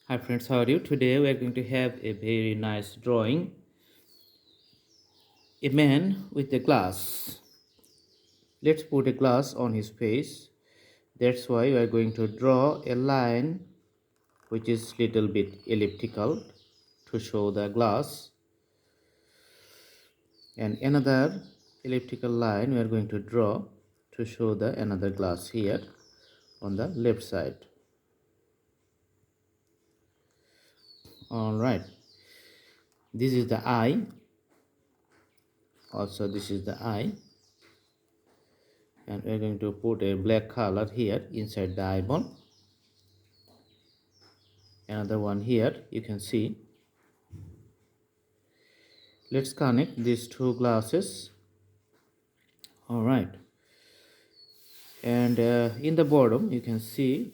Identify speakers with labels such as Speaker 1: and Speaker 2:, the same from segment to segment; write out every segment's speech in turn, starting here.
Speaker 1: Hi friends, how are you? Today we are going to have a very nice drawing. A man with a glass. Let's put a glass on his face. That's why we are going to draw a line which is little bit elliptical to show the glass, and another elliptical line we are going to draw to show the another glass here on the left side. All right, this is the eye. Also this is the eye, and we're going to put a black color here inside the eyeball. Another one here, you can see. Let's connect these two glasses. All right, and in the bottom you can see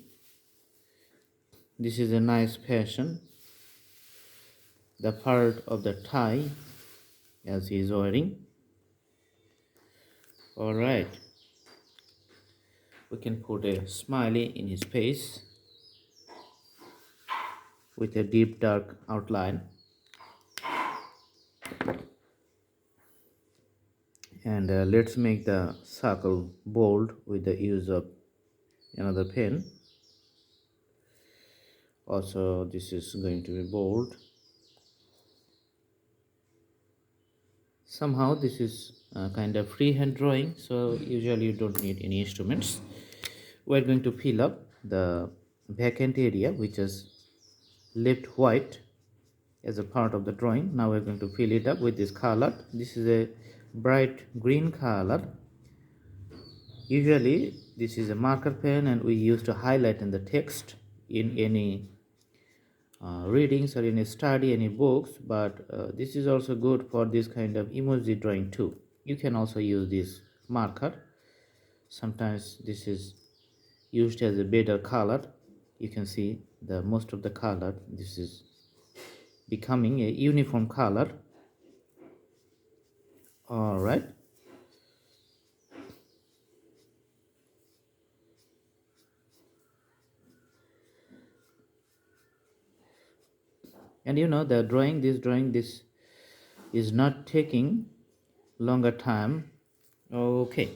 Speaker 1: this is a nice fashion, the part of the tie as he is wearing. All right, we can put a smiley in his face with a deep dark outline, and let's make the circle bold with the use of another pen. Also this is going to be bold. Somehow this is kind of freehand drawing, so usually you don't need any instruments. We're going to fill up the vacant area which is left white as a part of the drawing. Now we're going to fill it up with this color. This is a bright green color. Usually this is a marker pen and we use to highlight in the text in any readings or any study, any books, but this is also good for this kind of emoji drawing too. You can also use this marker. Sometimes this is used as a better color. You can see the most of the color, this is becoming a uniform color. All right, and you know the drawing this is not taking longer time. Okay,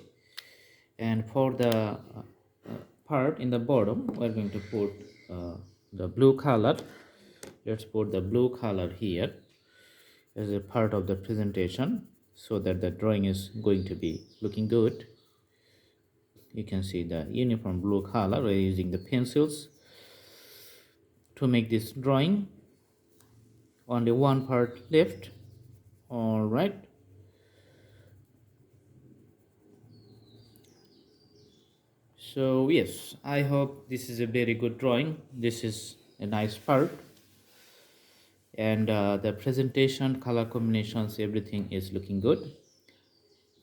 Speaker 1: and for the part in the bottom we're going to put the blue color. Let's put the blue color here as a part of the presentation so that the drawing is going to be looking good. You can see the uniform blue color. We're using the pencils to make this drawing. Only one part left. All right, so yes, I hope this is a very good drawing. This is a nice part, and the presentation, color combinations, everything is looking good.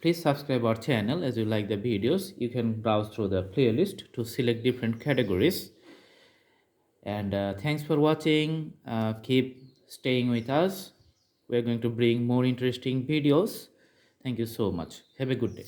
Speaker 1: Please subscribe our channel as you like the videos. You can browse through the playlist to select different categories. And thanks for watching. Keep staying with us. We're going to bring more interesting videos. Thank you so much. Have a good day.